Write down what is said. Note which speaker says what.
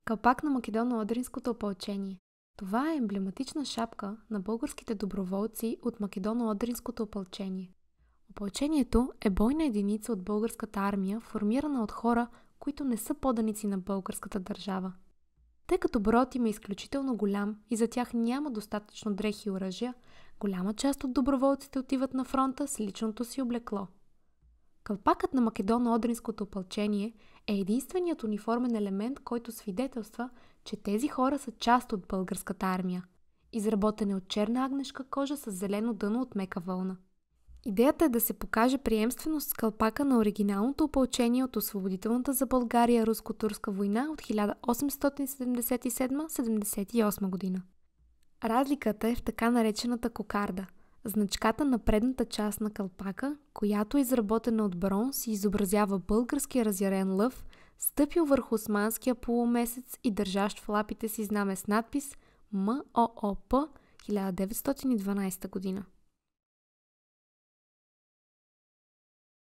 Speaker 1: Калпак на Македоно-Одринското опълчение. Това е емблематична шапка на българските доброволци от Македоно-Одринското опълчение. Опълчението е бойна единица от българската армия, формирана от хора, които не са поданици на българската държава. Тъй като броят им е изключително голям и за тях няма достатъчно дрехи и оръжия, голяма част от доброволците отиват на фронта с личното си облекло. Калпакът на Македоно-Одринското опълчение е единственият униформен елемент, който свидетелства, че тези хора са част от българската армия. Изработен е от черна агнешка кожа с зелено дъно от мека вълна. Идеята е да се покаже приемственост с калпака на оригиналното опълчение от освободителната за България руско-турска война от 1877-78 година. Разликата е в така наречената кокарда – значката на предната част на калпака, която е изработена от бронз и изобразява българския разярен лъв, стъпил върху османския полумесец и държащ в лапите си знаме с надпис МООП 1912 година.